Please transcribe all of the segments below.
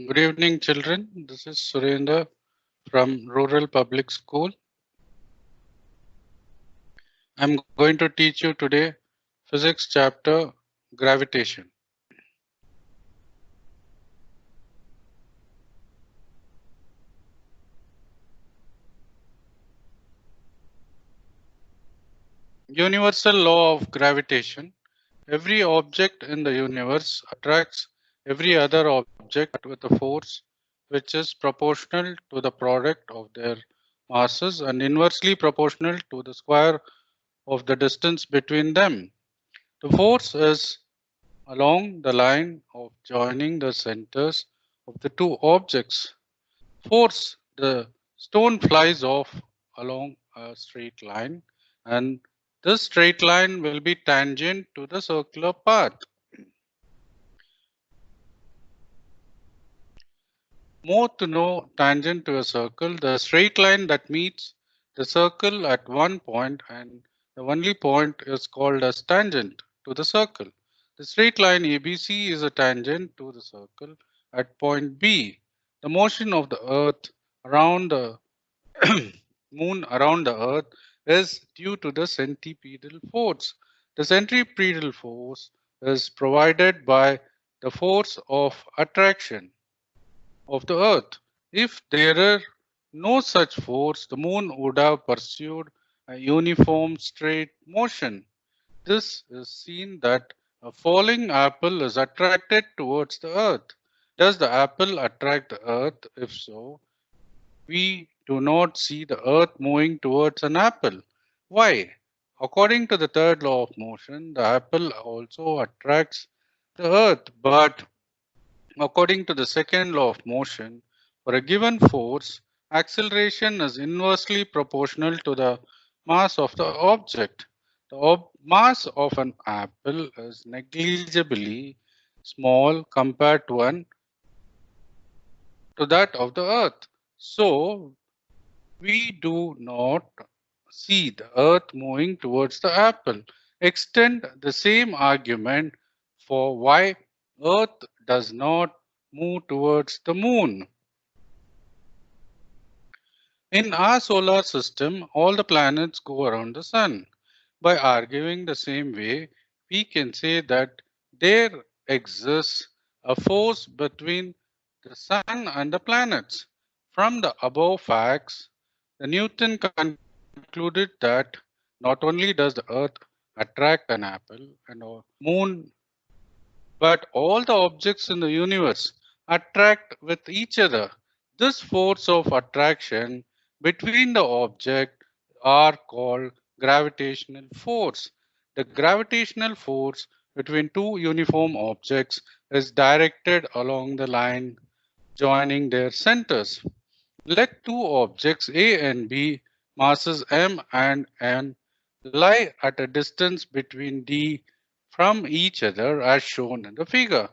Good evening, children. This is Surendra from Rural Public School. I'm going to teach you today physics chapter Gravitation. Universal law of gravitation. Every object in the universe attracts every other object with a force which is proportional to the product of their masses and inversely proportional to the square of the distance between them. The force is along the line of joining the centers of the two objects. Force, the stone flies off along a straight line, and this straight line will be tangent to the circular path. More to know tangent to a circle, the straight line that meets the circle at one point and the only point is called as tangent to the circle. The straight line ABC is a tangent to the circle at point B. The motion of the earth around the moon around the earth is due to the centripetal force. The centripetal force is provided by the force of attraction of the earth. If there were no such force, the moon would have pursued a uniform straight motion. This is seen that a falling apple is attracted towards the earth. Does the apple attract the earth? If so, we do not see the earth moving towards an apple. Why? According to the third law of motion, the apple also attracts the earth, but according to the second law of motion, for a given force, acceleration is inversely proportional to the mass of the object. The mass of an apple is negligibly small compared to that of the earth. So we do not see the earth moving towards the apple. Extend the same argument for why earth does not move towards the moon. In our solar system, all the planets go around the sun. By arguing the same way, we can say that there exists a force between the sun and the planets. From the above facts, the Newton concluded that not only does the earth attract an apple and a moon, but all the objects in the universe attract with each other. This force of attraction between the object are called gravitational force. The gravitational force between two uniform objects is directed along the line joining their centers. Let two objects A and B, masses m and n, lie at a distance between d from each other as shown in the figure.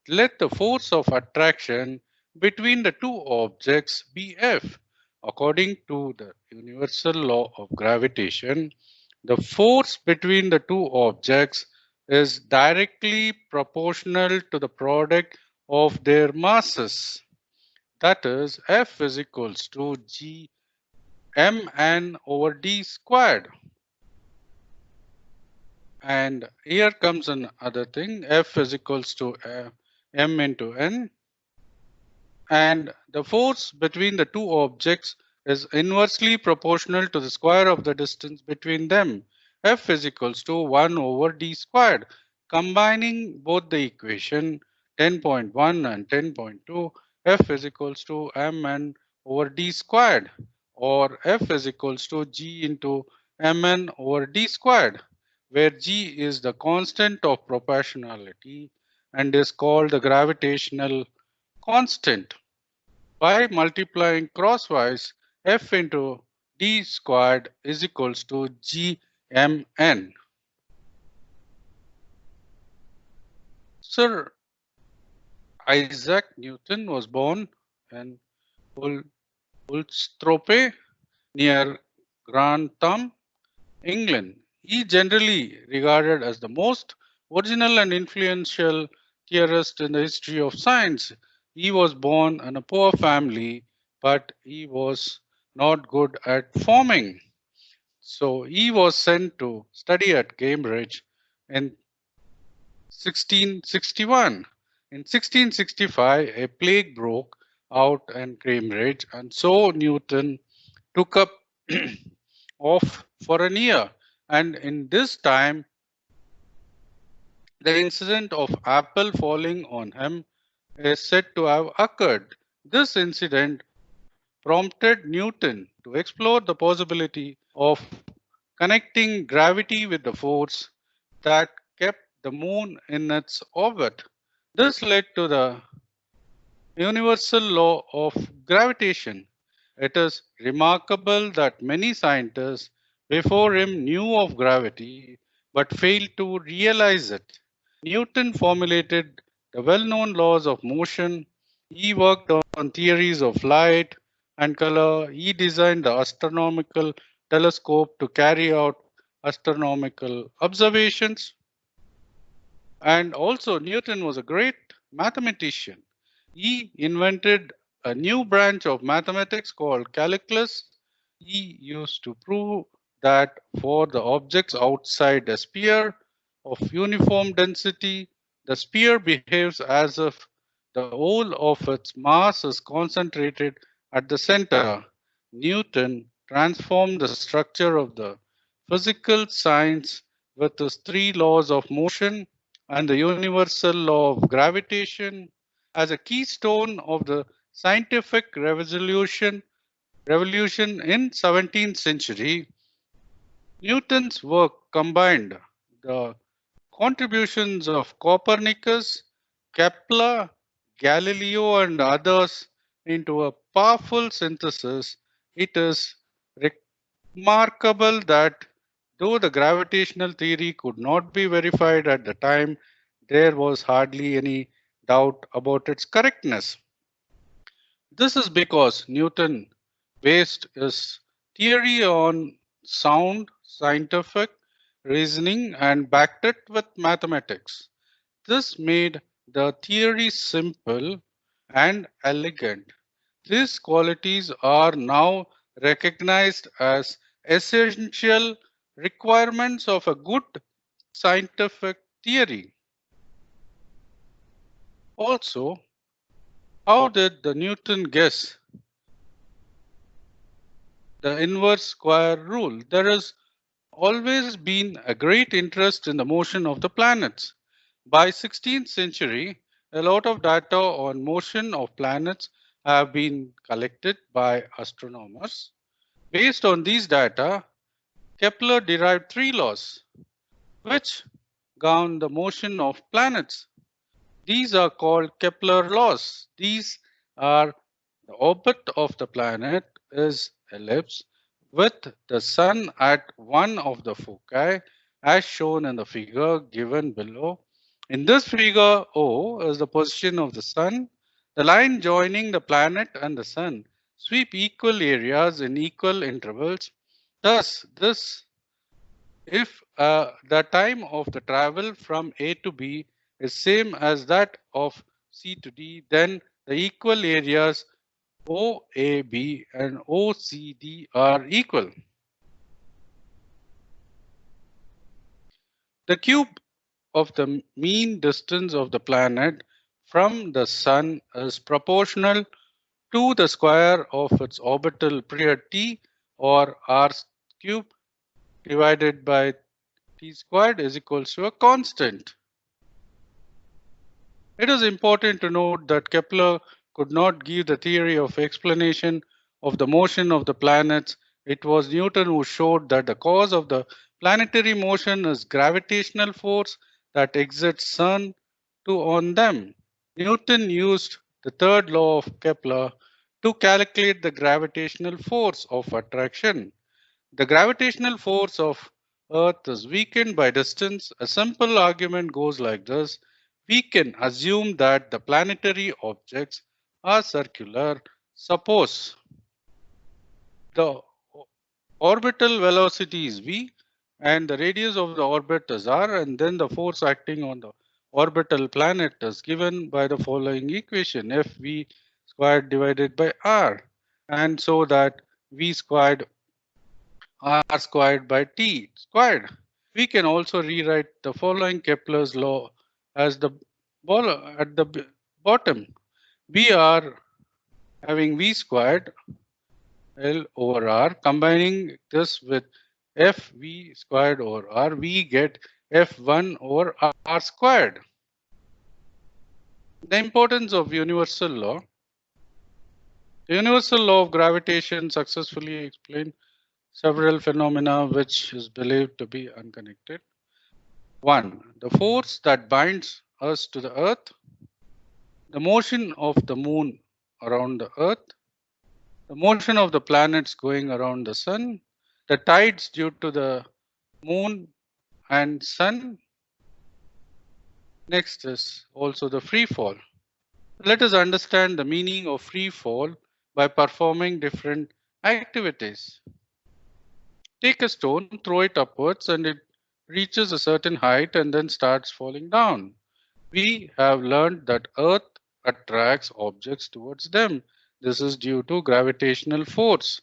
Let the force of attraction between the two objects be F. According to the universal law of gravitation, the force between the two objects is directly proportional to the product of their masses. That is, F is equals to G mn over d squared. And here comes another thing, F is equals to m into n. And the force between the two objects is inversely proportional to the square of the distance between them. F is equals to 1 over d squared. Combining both the equation 10.1 and 10.2, F is equals to mn over d squared, or F is equals to g into mn over d squared, where g is the constant of proportionality and is called the gravitational constant. By multiplying crosswise, F into d squared is equals to gmn. Sir Isaac Newton was born in Woolsthorpe near Grantham, England. He generally regarded as the most original and influential theorist in the history of science. He was born in a poor family, but he was not good at farming. So he was sent to study at Cambridge in 1661. In 1665, a plague broke out in Cambridge, and so Newton took up off for a year. And in this time, the incident of apple falling on him is said to have occurred. This incident prompted Newton to explore the possibility of connecting gravity with the force that kept the moon in its orbit. This led to the universal law of gravitation. It is remarkable that many scientists before him knew of gravity but failed to realize it. Newton formulated the well known laws of motion. He worked on theories of light and color. He designed the astronomical telescope to carry out astronomical observations. And also, Newton was a great mathematician. He invented a new branch of mathematics called calculus. He used to prove that for the objects outside a sphere of uniform density, the sphere behaves as if the whole of its mass is concentrated at the center. Newton transformed the structure of the physical science with his three laws of motion and the universal law of gravitation as a keystone of the scientific revolution in 17th century. Newton's work combined the contributions of Copernicus, Kepler, Galileo, and others into a powerful synthesis. It is remarkable that though the gravitational theory could not be verified at the time, there was hardly any doubt about its correctness. This is because Newton based his theory on sound scientific reasoning and backed it with mathematics. This made the theory simple and elegant. These qualities are now recognized as essential requirements of a good scientific theory. Also, how did the Newton guess the inverse square rule? There has always been a great interest in the motion of the planets. By 16th century, a lot of data on motion of planets have been collected by astronomers. Based on these data, Kepler derived three laws which govern the motion of planets. These are called Kepler laws. These are the orbit of the planet is ellipse with the sun at one of the foci as shown in the figure given below. In this figure, O is the position of the sun. The line joining the planet and the sun sweep equal areas in equal intervals. Thus, this if the time of the travel from A to B is same as that of C to D, then the equal areas OAB and OCD are equal. The cube of the mean distance of the planet from the sun is proportional to the square of its orbital period t, or r cube divided by t squared is equals to a constant. It is important to note that Kepler could not give the theory of explanation of the motion of the planets. It was Newton who showed that the cause of the planetary motion is gravitational force that exerts sun to on them. Newton used the third law of Kepler to calculate the gravitational force of attraction. The gravitational force of Earth is weakened by distance. A simple argument goes like this. We can assume that the planetary objects are circular. Suppose the orbital velocity is v and the radius of the orbit is r, and then the force acting on the orbital planet is given by the following equation: Fv squared divided by r, and so that v squared r squared by t squared. We can also rewrite the following Kepler's law as the at the bottom. We are having v squared L over R. Combining this with Fv squared over R, we get F1 over R squared. The importance of universal law. The universal law of gravitation successfully explained several phenomena which is believed to be unconnected. 1. The force that binds us to the earth. The motion of the moon around the earth. The motion of the planets going around the sun. The tides due to the moon and sun. Next is also the free fall. Let us understand the meaning of free fall by performing different activities. Take a stone, throw it upwards, and it reaches a certain height and then starts falling down. We have learned that Earth attracts objects towards them. This is due to gravitational force.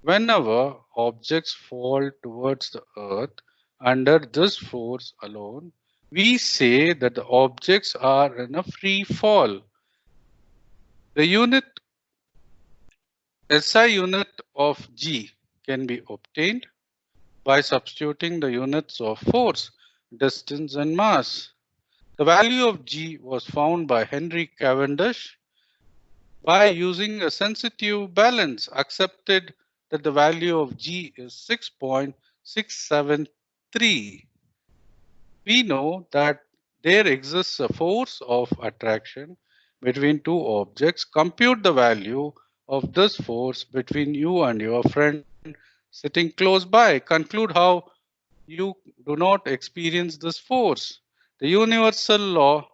Whenever objects fall towards the Earth under this force alone, we say that the objects are in a free fall. The unit SI unit of G can be obtained by substituting the units of force, distance, and mass. The value of G was found by Henry Cavendish by using a sensitive balance, accepted that the value of G is 6.673. We know that there exists a force of attraction between two objects. Compute the value of this force between you and your friend sitting close by. Conclude how you do not experience this force. The universal law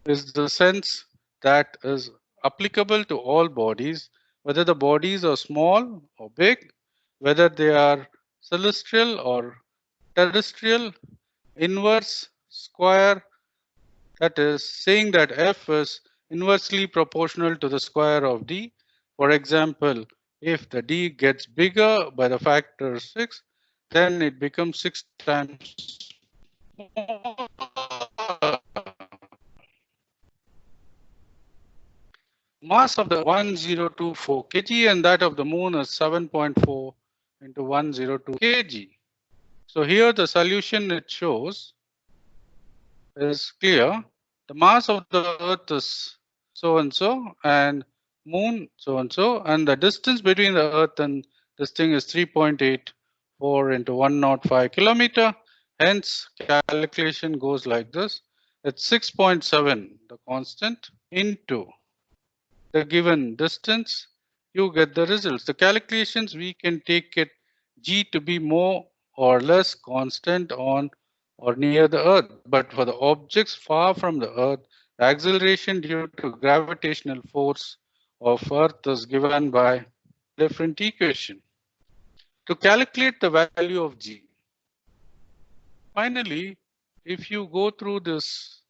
is the sense that is applicable to all bodies, whether the bodies are small or big, whether they are celestial or terrestrial, inverse, square, that is saying that f is inversely proportional to the square of d. For example, if the d gets bigger by the factor 6, then it becomes 6 times smaller. Mass of the 1024 kg and that of the moon is 7.4 into 102 kg. So here the solution it shows is clear. The mass of the earth is so and so and moon so and the distance between the earth and this thing is 3.84 into 105 kilometer. Hence calculation goes like this. It's 6.7 the constant into the given distance, you get the results. The calculations, we can take it G to be more or less constant on or near the earth. But for the objects far from the earth, the acceleration due to gravitational force of earth is given by different equation. To calculate the value of G. Finally, if you go through this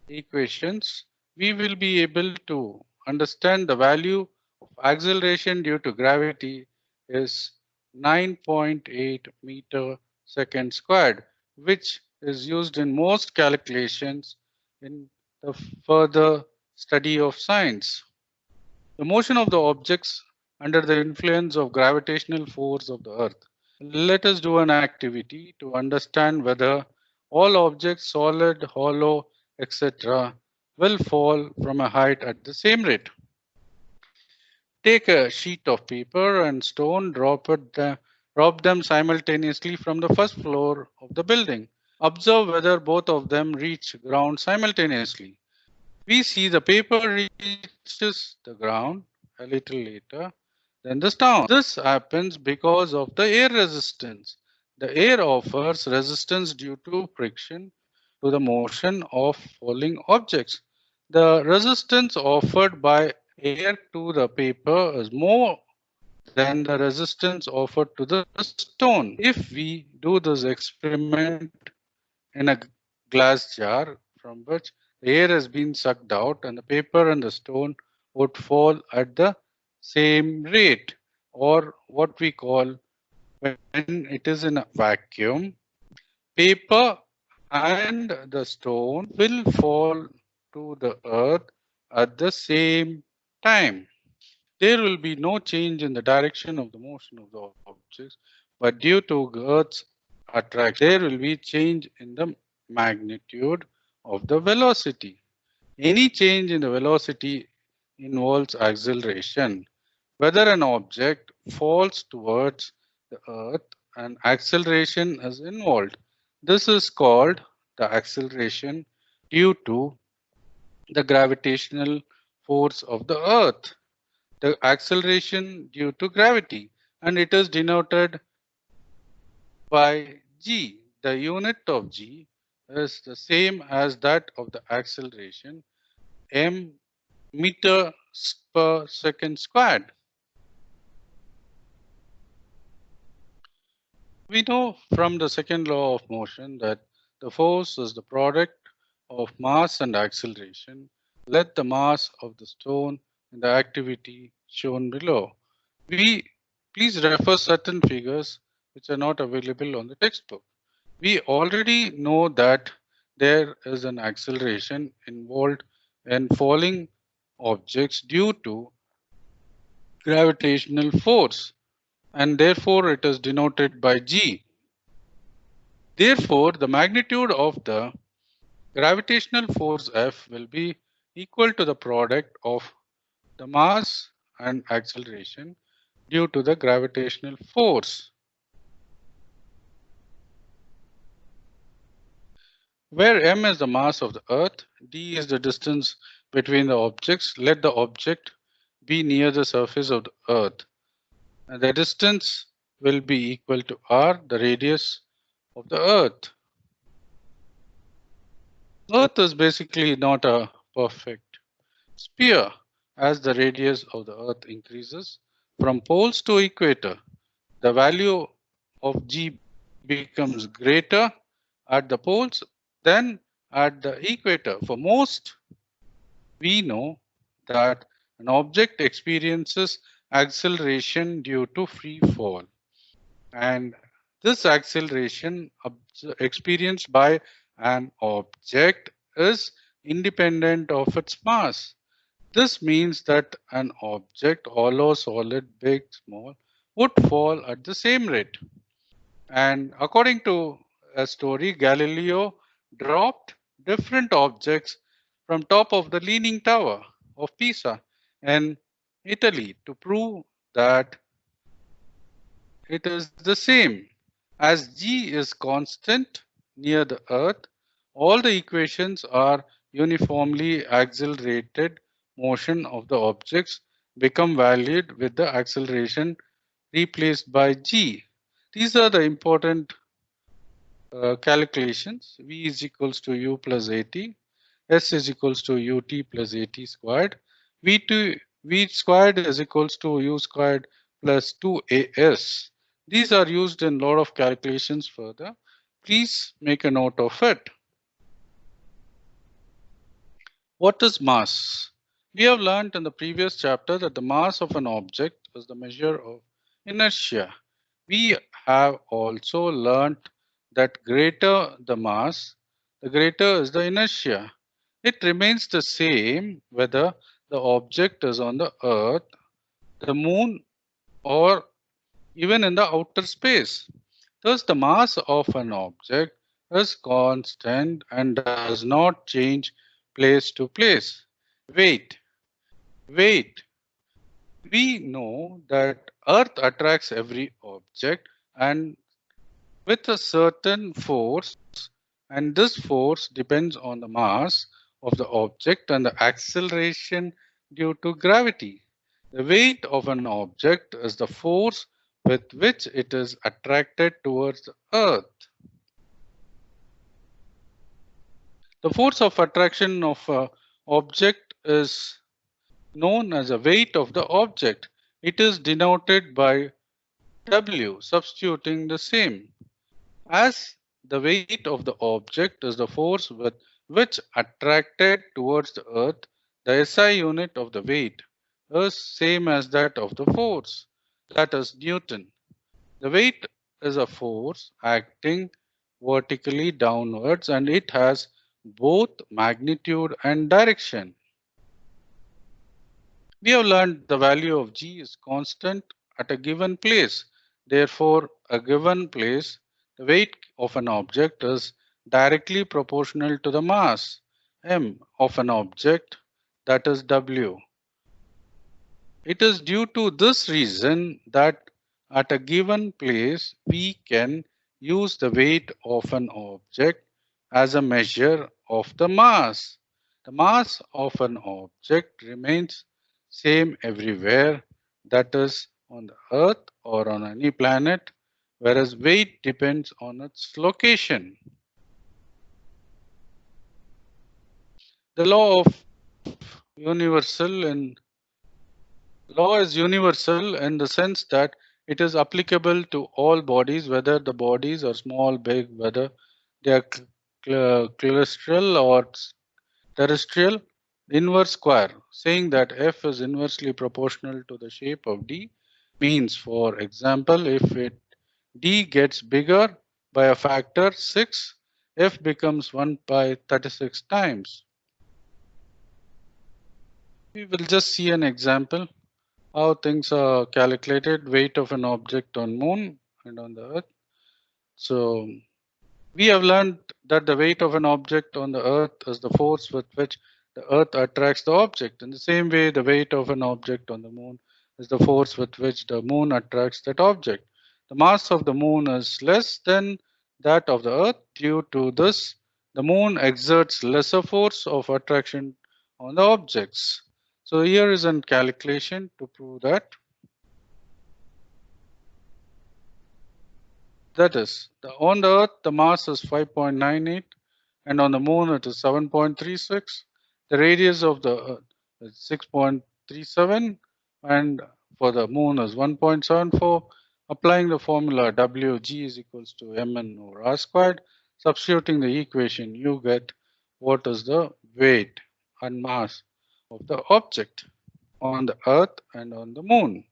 equations, we will be able to understand the value of acceleration due to gravity is 9.8 meter second squared, which is used in most calculations in the further study of science. The motion of the objects under the influence of gravitational force of the earth. Let us do an activity to understand whether all objects, solid, hollow, etc., will fall from a height at the same rate. Take a sheet of paper and stone, drop them simultaneously from the first floor of the building. Observe whether both of them reach ground simultaneously. We see the paper reaches the ground a little later than the stone. This happens because of the air resistance. The air offers resistance due to friction to the motion of falling objects. The resistance offered by air to the paper is more than the resistance offered to the stone. If we do this experiment in a glass jar from which the air has been sucked out, and the paper and the stone would fall at the same rate, or what we call, when it is in a vacuum, paper and the stone will fall to the earth at the same time. There will be no change in the direction of the motion of the objects, but due to Earth's attraction, there will be change in the magnitude of the velocity. Any change in the velocity involves acceleration. Whether an object falls towards the Earth, an acceleration is involved. This is called the acceleration due to the gravitational force of the Earth, the acceleration due to gravity, and it is denoted by g. The unit of g is the same as that of the acceleration, m meter per second squared. We know from the second law of motion that the force is the product of mass and acceleration. Let the mass of the stone and the activity shown below. We please refer certain figures which are not available on the textbook. We already know that there is an acceleration involved in falling objects due to gravitational force, and therefore it is denoted by g. Therefore, the magnitude of the gravitational force F will be equal to the product of the mass and acceleration due to the gravitational force. Where m is the mass of the earth, d is the distance between the objects. Let the object be near the surface of the earth, and the distance will be equal to r, the radius of the earth. Earth is basically not a perfect sphere. As the radius of the earth increases from poles to equator, the value of g becomes greater at the poles than at the equator. For most, we know that an object experiences acceleration due to free fall, and this acceleration experienced by an object is independent of its mass. This means that an object, hollow, solid, big, small, would fall at the same rate. And according to a story, Galileo dropped different objects from top of the Leaning Tower of Pisa in Italy to prove that it is the same. As g is constant near the earth, all the equations are uniformly accelerated motion of the objects become valid with the acceleration replaced by g. These are the important calculations. V is equals to u plus at, s is equals to ut plus at squared, v squared is equals to u squared plus 2as. These are used in a lot of calculations further. Please make a note of it. What is mass? We have learned in the previous chapter that the mass of an object is the measure of inertia. We have also learned that greater the mass, the greater is the inertia. It remains the same whether the object is on the earth, the moon, or even in the outer space. Thus, the mass of an object is constant and does not change place to place. Weight. Weight. We know that Earth attracts every object and with a certain force, and this force depends on the mass of the object and the acceleration due to gravity. The weight of an object is the force with which it is attracted towards the earth. The force of attraction of an object is known as the weight of the object. It is denoted by W, substituting the same. As the weight of the object is the force with which attracted towards the earth, the SI unit of the weight is same as that of the force, that is Newton. The weight is a force acting vertically downwards and it has both magnitude and direction. We have learned the value of G is constant at a given place. Therefore, a given place, the weight of an object is directly proportional to the mass m of an object, that is W. It is due to this reason that at a given place we can use the weight of an object as a measure of the mass. The mass of an object remains same everywhere, that is on the earth or on any planet, whereas weight depends on its location. The universal in law is universal in the sense that it is applicable to all bodies, whether the bodies are small, big, whether they are celestial or terrestrial. Inverse square, saying that F is inversely proportional to the shape of D, means, for example, if D gets bigger by a factor 6, F becomes 1 by 36 times. We will just see an example how things are calculated, weight of an object on moon and on the earth. So we have learned that the weight of an object on the earth is the force with which the earth attracts the object. In the same way, the weight of an object on the moon is the force with which the moon attracts that object. The mass of the moon is less than that of the earth. Due to this, the moon exerts lesser force of attraction on the objects. So here is a calculation to prove that. That is, on the earth the mass is 5.98 and on the moon it is 7.36. The radius of the earth is 6.37 and for the moon is 1.74. Applying the formula Wg is equals to mn over r squared, substituting the equation, you get what is the weight and mass of the object on the earth and on the moon.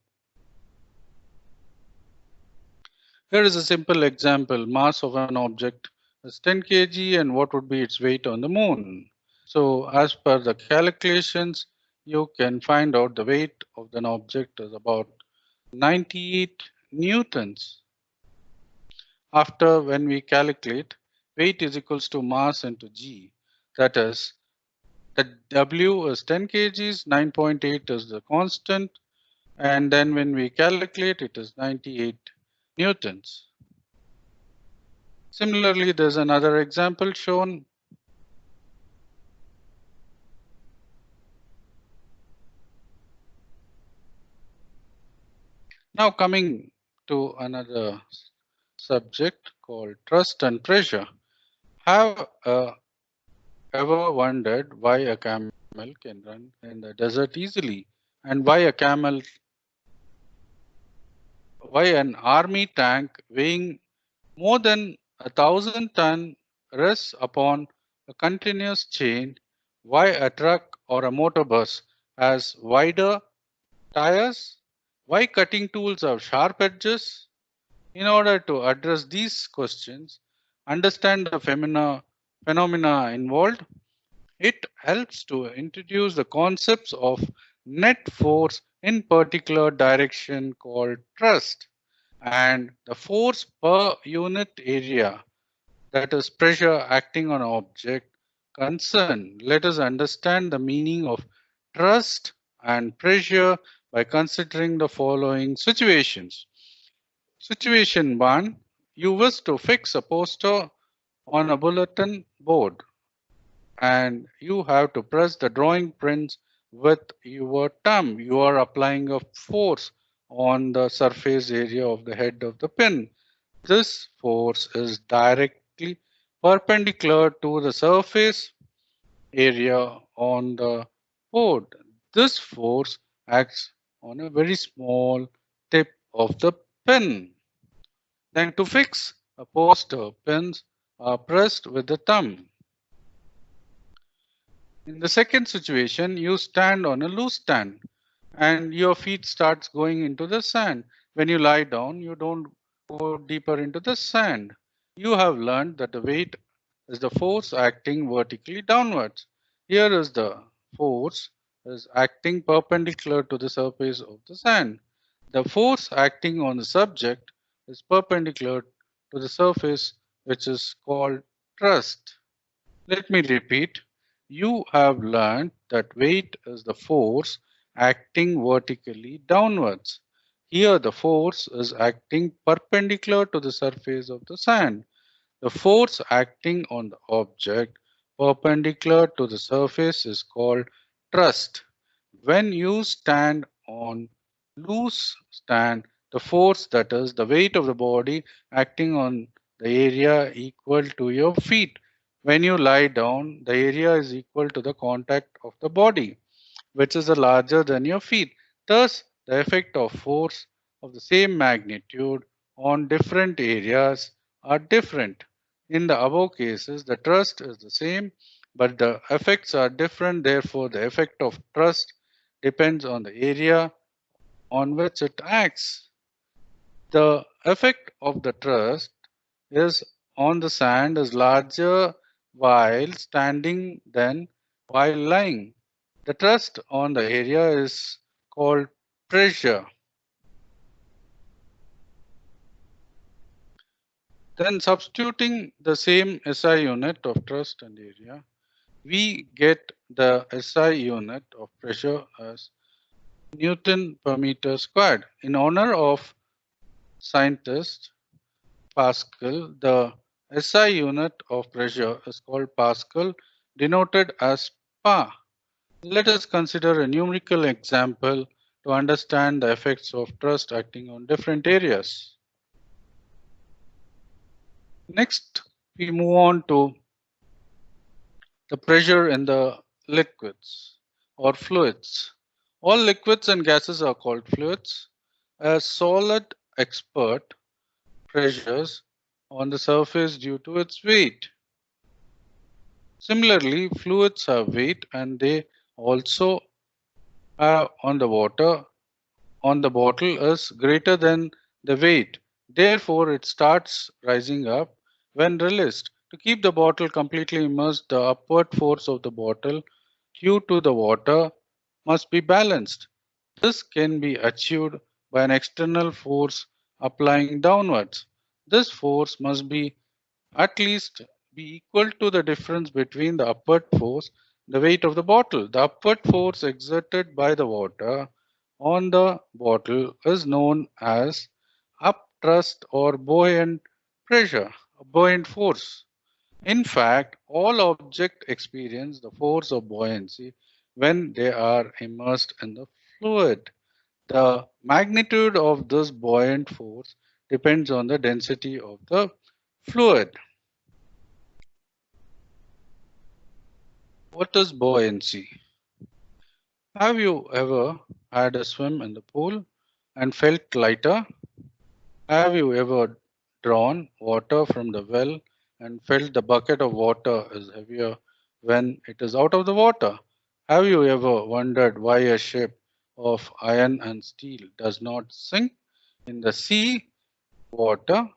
Here is a simple example. Mass of an object is 10 kg and what would be its weight on the moon. So as per the calculations, you can find out the weight of an object is about 98 newtons. After when we calculate, weight is equals to mass into G. That is, the W is 10 kgs, 9.8 is the constant, and then when we calculate, it is 98 newtons. Similarly, there's another example shown. Now coming to another subject called thrust and pressure. Have ever wondered why a camel can run in the desert easily and why an army tank weighing more than 1,000 tons rests upon a continuous chain, why a truck or a motor bus has wider tires, why cutting tools have sharp edges? In order to address these questions, understand the phenomena involved, it helps to introduce the concepts of net force in particular direction called thrust and the force per unit area, that is pressure acting on object concerned. Let us understand the meaning of thrust and pressure by considering the following situations. Situation 1. You wish to fix a poster on a bulletin board and you have to press the drawing prints with your thumb. You are applying a force on the surface area of the head of the pin. This force is directly perpendicular to the surface area on the board. This force acts on a very small tip of the pen. Then to fix a poster, pins are pressed with the thumb. In the second situation, you stand on a loose stand and your feet starts going into the sand. When you lie down, you don't go deeper into the sand. You have learned that the weight is the force acting vertically downwards. Here is the force is acting perpendicular to the surface of the sand. The force acting on the subject is perpendicular to the surface, which is called thrust. Let me repeat. You have learned that weight is the force acting vertically downwards. Here the force is acting perpendicular to the surface of the sand. The force acting on the object perpendicular to the surface is called thrust. When you stand on loose stand, the force, that is the weight of the body acting on the area equal to your feet. When you lie down, the area is equal to the contact of the body, which is larger than your feet. Thus, the effect of force of the same magnitude on different areas are different. In the above cases, the thrust is the same, but the effects are different. Therefore, the effect of thrust depends on the area on which it acts. The effect of the thrust is on the sand is larger while standing than while lying. The thrust on the area is called pressure. Then substituting the same SI unit of thrust and area, we get the SI unit of pressure as Newton per meter squared. In honor of scientist Pascal, the SI unit of pressure is called Pascal, denoted as Pa. Let us consider a numerical example to understand the effects of thrust acting on different areas. Next, we move on to the pressure in the liquids or fluids. All liquids and gases are called fluids. A solid expert pressures on the surface due to its weight. Similarly, fluids have weight and they also have on the water on the bottle is greater than the weight. Therefore, it starts rising up when released. To keep the bottle completely immersed, the upward force of the bottle due to the water must be balanced. This can be achieved by an external force applying downwards. This force must be at least be equal to the difference between the upward force and the weight of the bottle. The upward force exerted by the water on the bottle is known as upthrust or buoyant pressure, buoyant force. In fact, all objects experience the force of buoyancy when they are immersed in the fluid. The magnitude of this buoyant force depends on the density of the fluid. What is buoyancy? Have you ever had a swim in the pool and felt lighter? Have you ever drawn water from the well and felt the bucket of water is heavier when it is out of the water? Have you ever wondered why a ship of iron and steel does not sink in the sea water,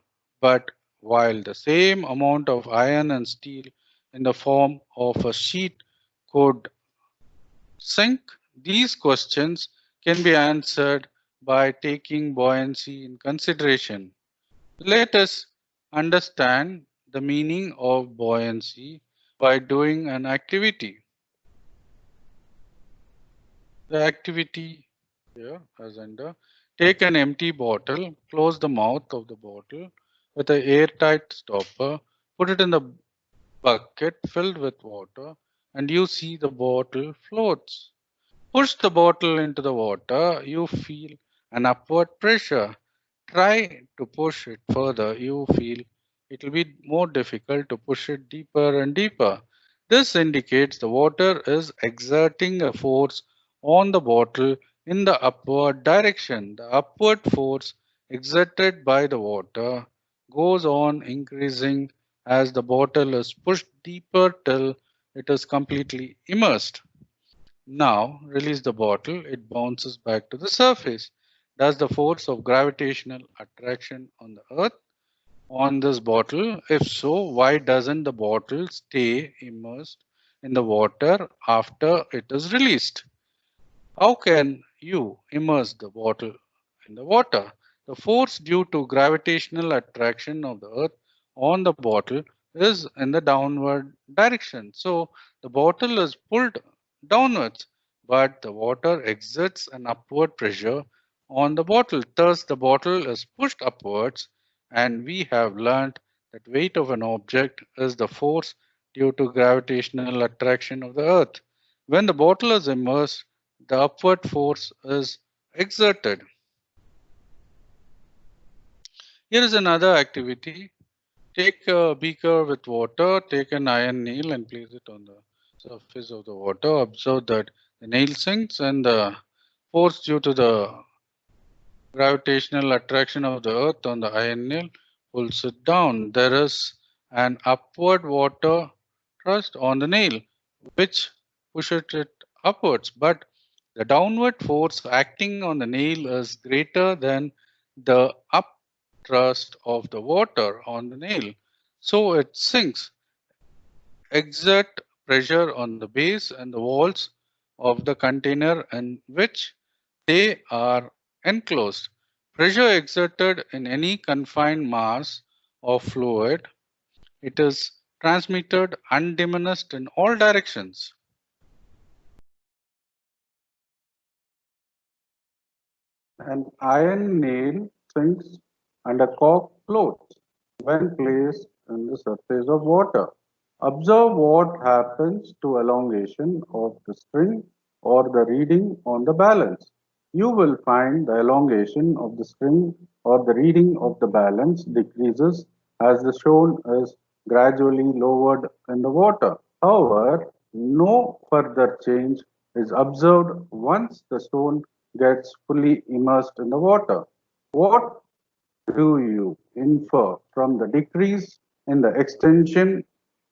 but while the same amount of iron and steel in the form of a sheet could sink? These questions can be answered by taking buoyancy in consideration. Let us understand the meaning of buoyancy by doing an activity. The activity here as under, take an empty bottle, close the mouth of the bottle with an airtight stopper, put it in the bucket filled with water, and you see the bottle floats. Push the bottle into the water, you feel an upward pressure. Try to push it further, you feel it will be more difficult to push it deeper and deeper. This indicates the water is exerting a force on the bottle in the upward direction. The upward force exerted by the water goes on increasing as the bottle is pushed deeper till it is completely immersed. Now release the bottle, it bounces back to the surface. Does the force of gravitational attraction on the earth on this bottle? If so, why doesn't the bottle stay immersed in the water after it is released? How can you immerse the bottle in the water? The force due to gravitational attraction of the earth on the bottle is in the downward direction. So the bottle is pulled downwards, but the water exerts an upward pressure on the bottle. Thus, the bottle is pushed upwards, and we have learned that weight of an object is the force due to gravitational attraction of the earth. When the bottle is immersed, the upward force is exerted. Here is another activity. Take a beaker with water, take an iron nail and place it on the surface of the water. Observe that the nail sinks and the force due to the gravitational attraction of the earth on the iron nail pulls it down. There is an upward water thrust on the nail which pushes it upwards, but the downward force acting on the nail is greater than the up thrust of the water on the nail. So it sinks. Exert pressure on the base and the walls of the container in which they are enclosed. Pressure exerted in any confined mass of fluid, it is transmitted undiminished in all directions. An iron nail sinks and a cork floats when placed in the surface of water. Observe what happens to elongation of the string or the reading on the balance. You will find the elongation of the string or the reading of the balance decreases as the stone is gradually lowered in the water. However, no further change is observed once the stone gets fully immersed in the water. What do you infer from the decrease in the extension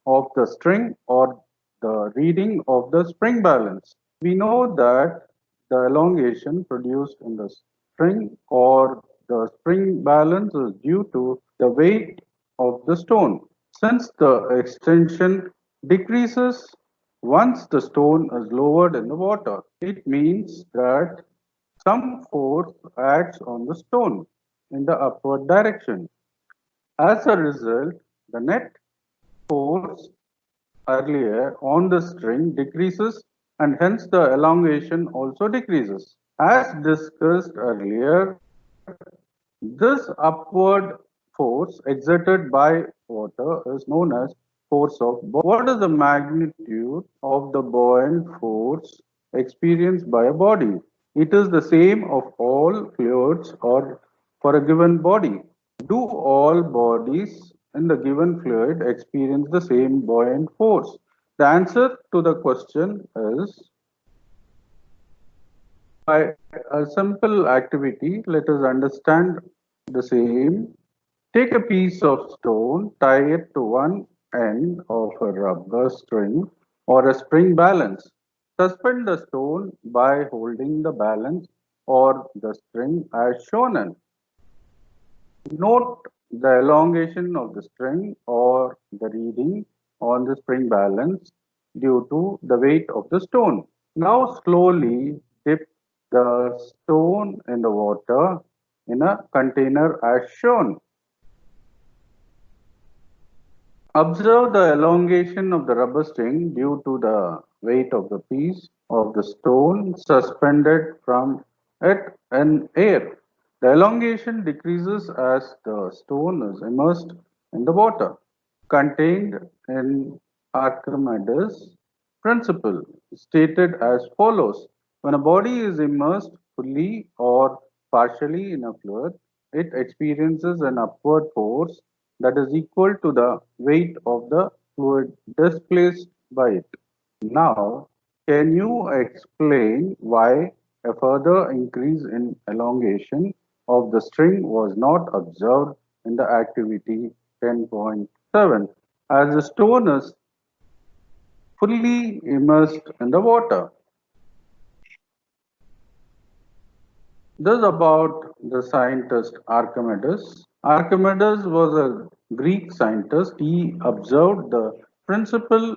of the string or the reading of the spring balance? We know that the elongation produced in the string or the spring balance is due to the weight of the stone. Since the extension decreases once the stone is lowered in the water, it means that some force acts on the stone in the upward direction. As a result, the net force earlier on the string decreases and hence the elongation also decreases. As discussed earlier, this upward force exerted by water is known as force of buoyancy. What is the magnitude of the buoyant force experienced by a body? It is the same of all fluids or for a given body. Do all bodies in the given fluid experience the same buoyant force? The answer to the question is by a simple activity. Let us understand the same. Take a piece of stone, tie it to one end of a rubber string or a spring balance. Suspend the stone by holding the balance or the string as shown in. Note the elongation of the string or the reading on the spring balance due to the weight of the stone. Now slowly dip the stone in the water in a container as shown. Observe the elongation of the rubber string due to the weight of the piece of the stone suspended from it in air. The elongation decreases as the stone is immersed in the water. Contained in Archimedes' principle, stated as follows: when a body is immersed fully or partially in a fluid, it experiences an upward force that is equal to the weight of the fluid displaced by it. Now, can you explain why a further increase in elongation of the string was not observed in the activity 10.7? As the stone is fully immersed in the water. This about the scientist Archimedes. Archimedes was a Greek scientist. He observed the principle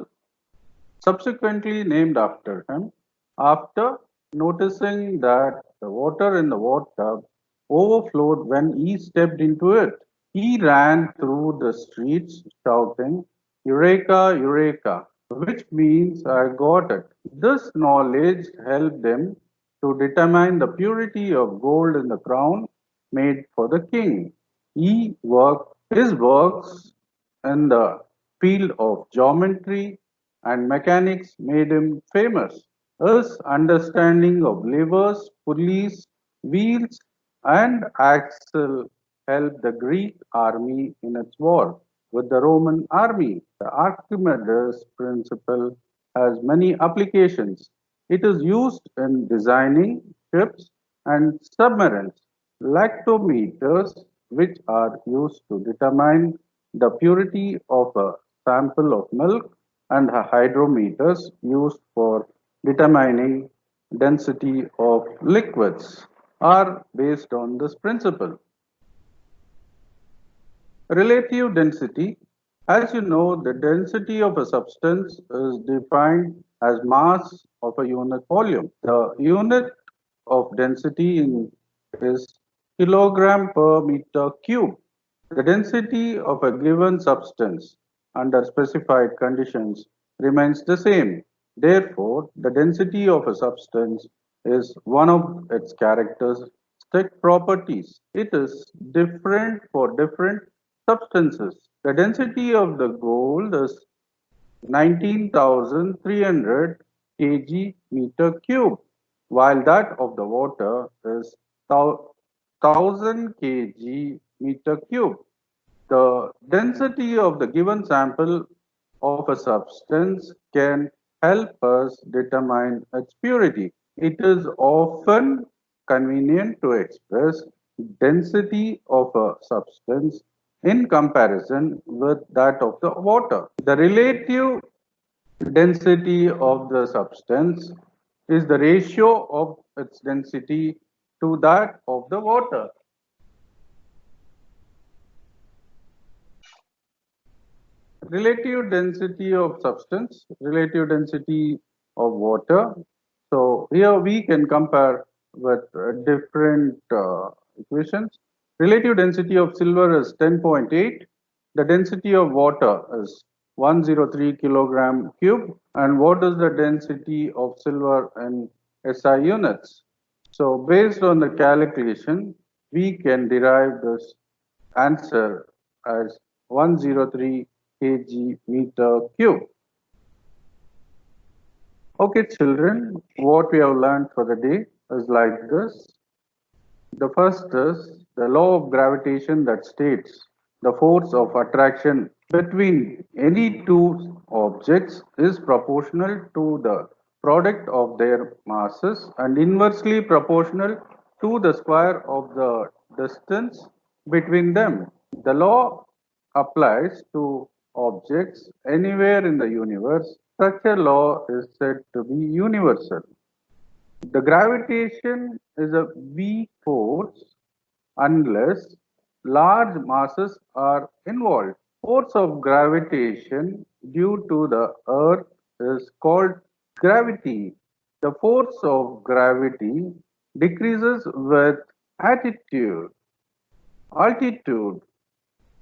subsequently named after him. After noticing that the water in the bathtub overflowed when he stepped into it, he ran through the streets shouting, Eureka, Eureka, which means I got it. This knowledge helped him to determine the purity of gold in the crown made for the king. His works in the field of geometry and mechanics made him famous. His understanding of levers, pulleys, wheels, and axle helped the Greek army in its war with the Roman army. The Archimedes principle has many applications. It is used in designing ships and submarines. Lactometers, which are used to determine the purity of a sample of milk, and hydrometers used for determining density of liquids are based on this principle. Relative density. As you know, the density of a substance is defined as mass of a unit volume. The unit of density is kilogram per meter cube. The density of a given substance under specified conditions remains the same. Therefore, the density of a substance is one of its characteristic properties. It is different for different substances. The density of the gold is 19,300 kg meter cube, while that of the water is 1000 kg meter cube. The density of the given sample of a substance can help us determine its purity. It is often convenient to express density of a substance in comparison with that of the water. The relative density of the substance is the ratio of its density to that of the water. Relative density of substance, relative density of water. So here we can compare with different equations. Relative density of silver is 10.8. The density of water is 103 kilogram cube. And what is the density of silver in SI units? So based on the calculation, we can derive this answer as 103 kg meter cube. Okay, children, what we have learned for the day is like this. The first is the law of gravitation that states the force of attraction between any two objects is proportional to the product of their masses and inversely proportional to the square of the distance between them. The law applies to objects anywhere in the universe. Such a law is said to be universal. The gravitation is a weak force unless large masses are involved. Force of gravitation due to the earth is called gravity. The force of gravity decreases with altitude.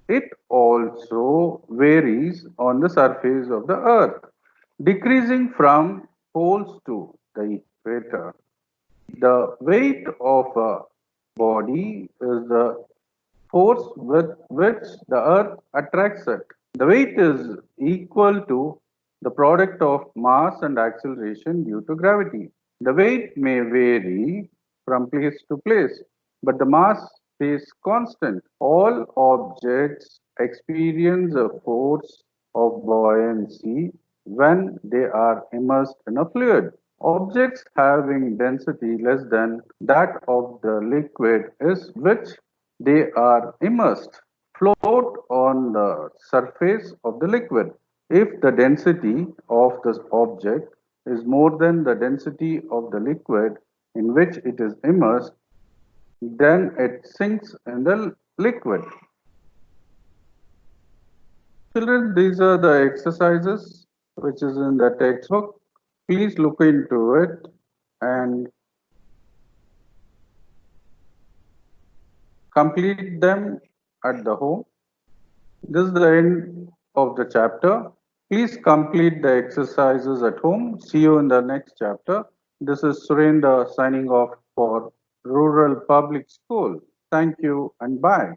It also varies on the surface of the earth, decreasing from poles to the equator. The weight of a body is the force with which the earth attracts it. The weight is equal to the product of mass and acceleration due to gravity. The weight may vary from place to place, but the mass stays constant. All objects experience a force of buoyancy when they are immersed in a fluid. Objects having density less than that of the liquid is which they are immersed float on the surface of the liquid. If the density of the object is more than the density of the liquid in which it is immersed, then it sinks in the liquid. Children, these are the exercises which is in the textbook. Please look into it and complete them at the home. This is the end of the chapter. Please complete the exercises at home. See you in the next chapter. This is Surendra signing off for Rural Public School. Thank you and bye.